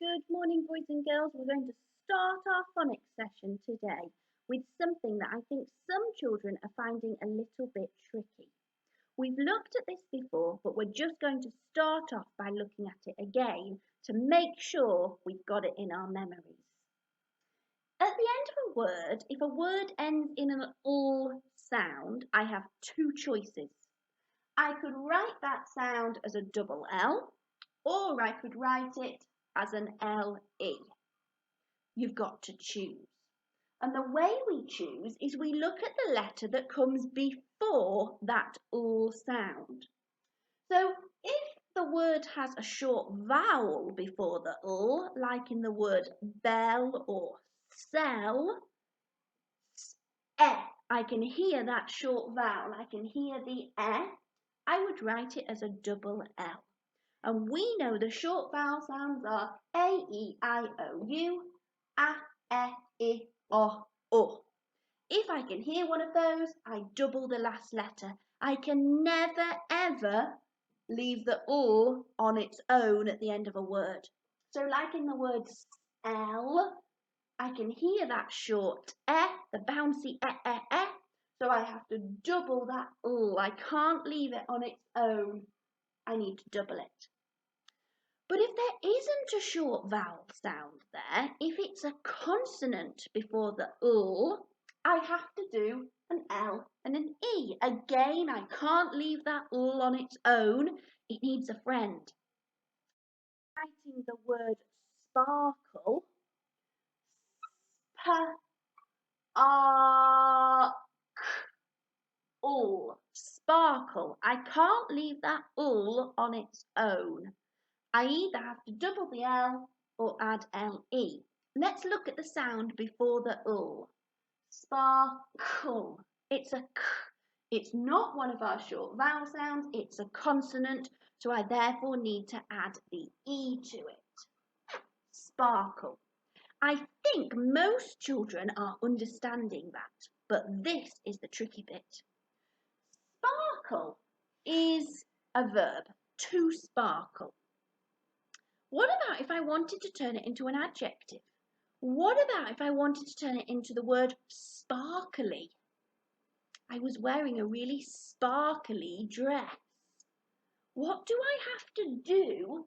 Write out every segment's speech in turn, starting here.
Good morning, boys and girls. We're going to start our phonics session today with something that I think some children are finding a little bit tricky. We've looked at this before, but we're just going to start off by looking at it again to make sure we've got it in our memories. At the end of a word, if a word ends in an l sound, I have two choices. I could write that sound as a double L, or I could write it as an LE. You've got to choose. And the way we choose is we look at the letter that comes before that l sound. So if the word has a short vowel before the l, like in the word bell or sell, I can hear that short vowel, I can hear the I would write it as a double L. And we know the short vowel sounds are A, E, I, O, U, A, E, I, O, U. If I can hear one of those, I double the last letter. I can never, ever leave the U on its own at the end of a word. So like in the word L, I can hear that short the bouncy so I have to double that U. I can't leave it on its own. I need to double it. But if there isn't a short vowel sound there, if it's a consonant before the l, I have to do an L and an E. Again, I can't leave that l on its own. It needs a friend. Writing the word sparkle, sparkle. I can't leave that l on its own. I either have to double the L or add LE. Let's look at the sound before the L. Sparkle. It's a k. It's not one of our short vowel sounds. It's a consonant, so I therefore need to add the E to it. Sparkle. I think most children are understanding that, but this is the tricky bit. Sparkle is a verb, to sparkle. What about if I wanted to turn it into an adjective? What about if I wanted to turn it into the word sparkly? I was wearing a really sparkly dress. What do I have to do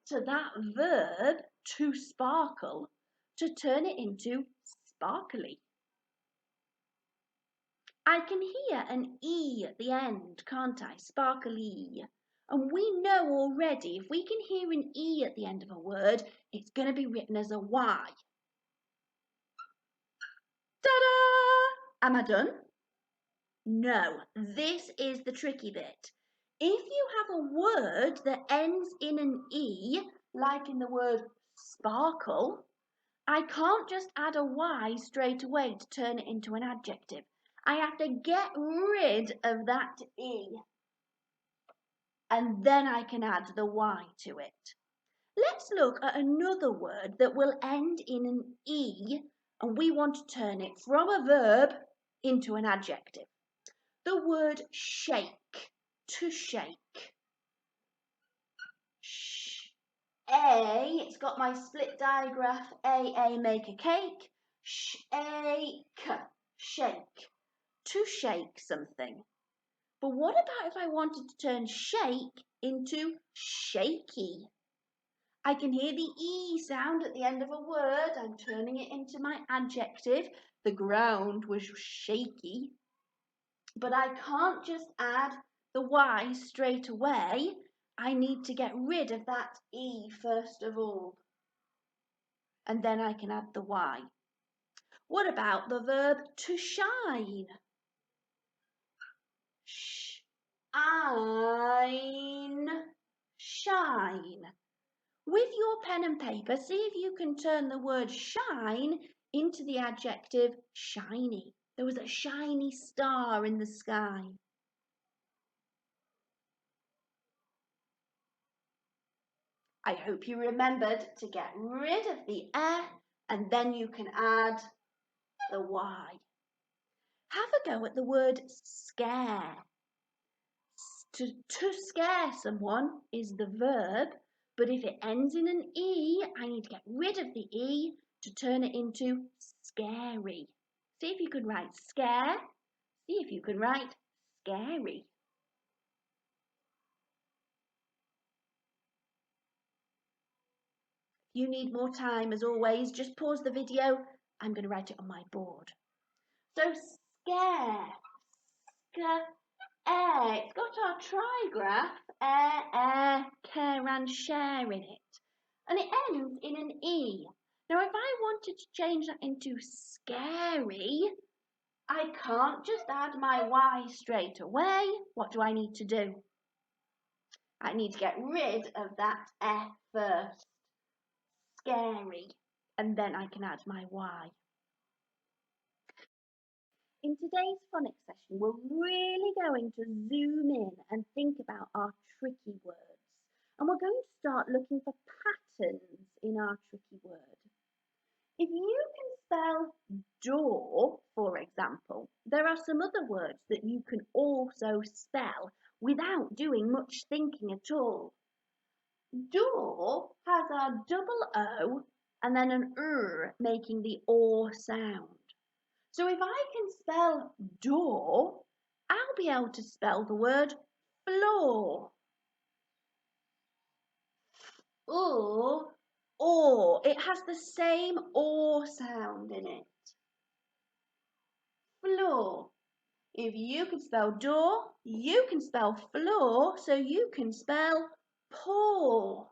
to that verb, to sparkle, to turn it into sparkly? I can hear an E at the end, can't I? Sparkly. And we know already, if we can hear an E at the end of a word, it's going to be written as a Y. Ta-da! Am I done? No, this is the tricky bit. If you have a word that ends in an E, like in the word sparkle, I can't just add a Y straight away to turn it into an adjective. I have to get rid of that E. And then I can add the Y to it. Let's look at another word that will end in an E, and we want to turn it from a verb into an adjective. The word shake, to shake. It's got my split digraph, A, make a cake. Shake, shake, to shake something. But what about if I wanted to turn shake into shaky? I can hear the E sound at the end of a word. I'm turning it into my adjective. The ground was shaky. But I can't just add the Y straight away. I need to get rid of that E first of all. And then I can add the Y. What about the verb to shine? Shine. With your pen and paper, see if you can turn the word shine into the adjective shiny. There was a shiny star in the sky. I hope you remembered to get rid of the and then you can add the Y. Have a go at the word scare. To scare someone is the verb, But if it ends in an E, I need to get rid of the E to turn it into scary. See if you can write scare. See if you can write scary. If you need more time, as always, just pause the video. I'm going to write it on my board. So scare, it's got our trigraph, care and share in it. And it ends in an E. Now if I wanted to change that into scary, I can't just add my Y straight away. What do I need to do? I need to get rid of that F first. Scary. And then I can add my Y. In today's phonics session, we're really going to zoom in and think about our tricky words. And we're going to start looking for patterns in our tricky word. If you can spell door, for example, there are some other words that you can also spell without doing much thinking at all. Door has a double O and then an making the OR sound. So if I can spell door, I'll be able to spell the word floor. Or. It has the same OR sound in it. Floor. If you can spell door, you can spell floor, so you can spell paw.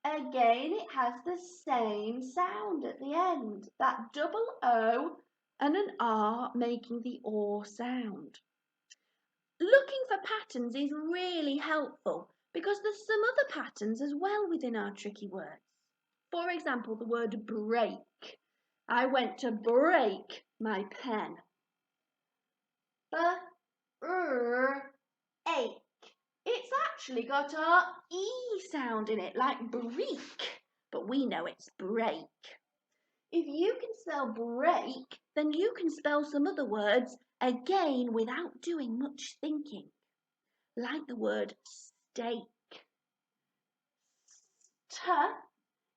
Again, it has the same sound at the end, that double O and an R making the OR sound. Looking for patterns is really helpful because there's some other patterns as well within our tricky words. For example, the word break. I went to break my pen. Ache. It's actually got our E sound in it, like break, but we know it's break. If you can spell break, then you can spell some other words again without doing much thinking, like the word steak.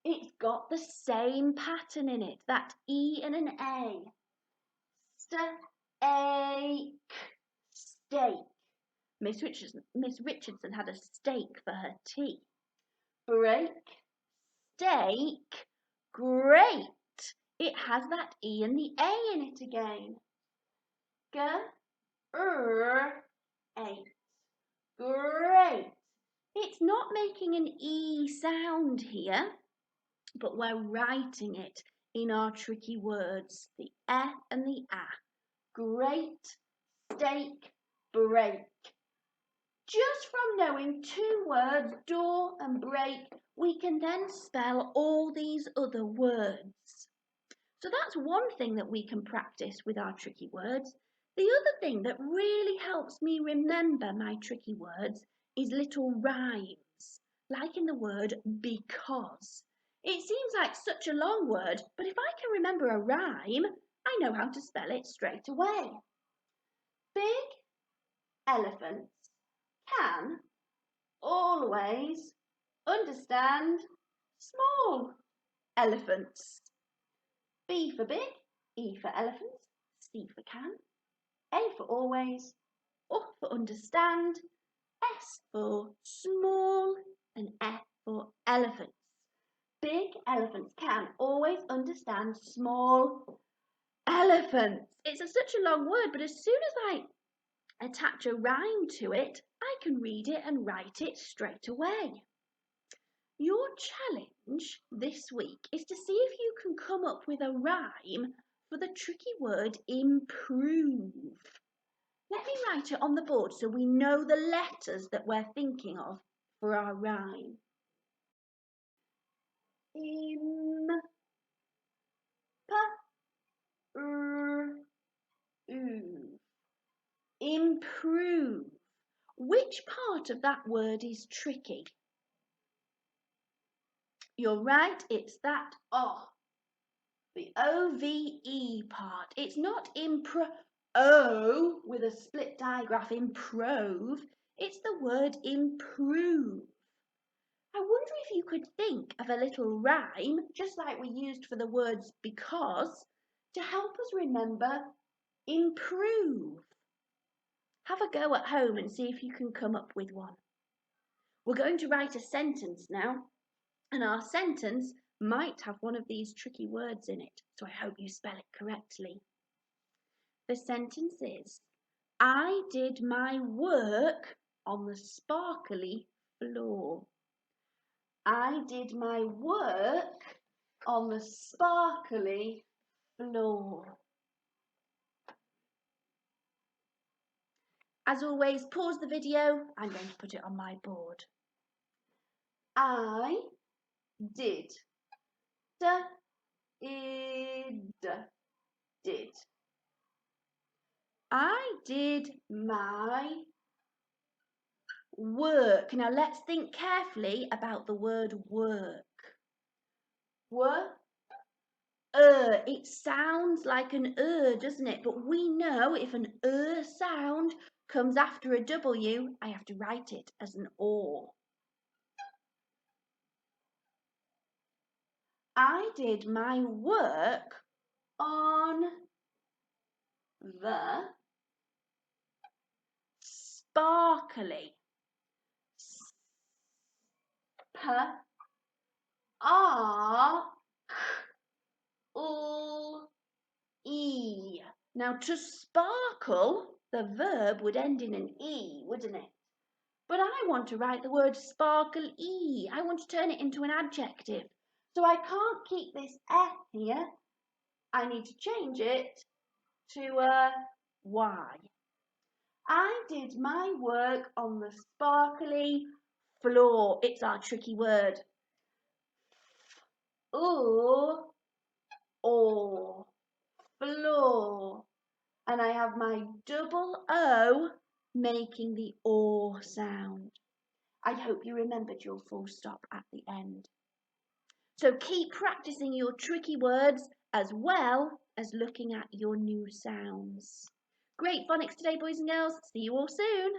It's got the same pattern in it, that E and an A. Steak. Miss Richardson had a steak for her tea. Break, steak, great. It has that E and the A in it again. Great. Great. It's not making an E sound here, but we're writing it in our tricky words, the E and the A. Great, steak, break. Just from knowing two words, door and break, we can then spell all these other words. So that's one thing that we can practice with our tricky words. The other thing that really helps me remember my tricky words is little rhymes, like in the word because. It seems like such a long word, but if I can remember a rhyme, I know how to spell it straight away. Big elephants can always understand small elephants. B for big, E for elephant, C for can, A for always, U for understand, S for small, and F for elephants. Big elephants can always understand small elephants. It's such a long word, but as soon as I attach a rhyme to it, I can read it and write it straight away. Your challenge this week is to see if you can come up with a rhyme for the tricky word improve. Let me write it on the board so we know the letters that we're thinking of for our rhyme. Improve. Which part of that word is tricky? You're right, it's that O. The OVE part. It's not O with a split digraph, improve. It's the word improve. I wonder if you could think of a little rhyme, just like we used for the words because, to help us remember improve. Have a go at home and see if you can come up with one. We're going to write a sentence now, and our sentence might have one of these tricky words in it, so I hope you spell it correctly. The sentence is, I did my work on the sparkly floor. I did my work on the sparkly floor. As always, pause the video. I'm going to put it on my board. I did. Did. I did my work. Now let's think carefully about the word work. It sounds like an doesn't it? But we know if an sound comes after a W, I have to write it as an or. I did my work on the sparkly. E. Now to sparkle, the verb would end in an E, wouldn't it? But I want to write the word sparkle-y. I want to turn it into an adjective. So I can't keep this F here. I need to change it to a Y. I did my work on the sparkly floor. It's our tricky word. Or floor. And I have my double O making the or sound. I hope you remembered your full stop at the end. So keep practicing your tricky words as well as looking at your new sounds. Great phonics today, boys and girls. See you all soon.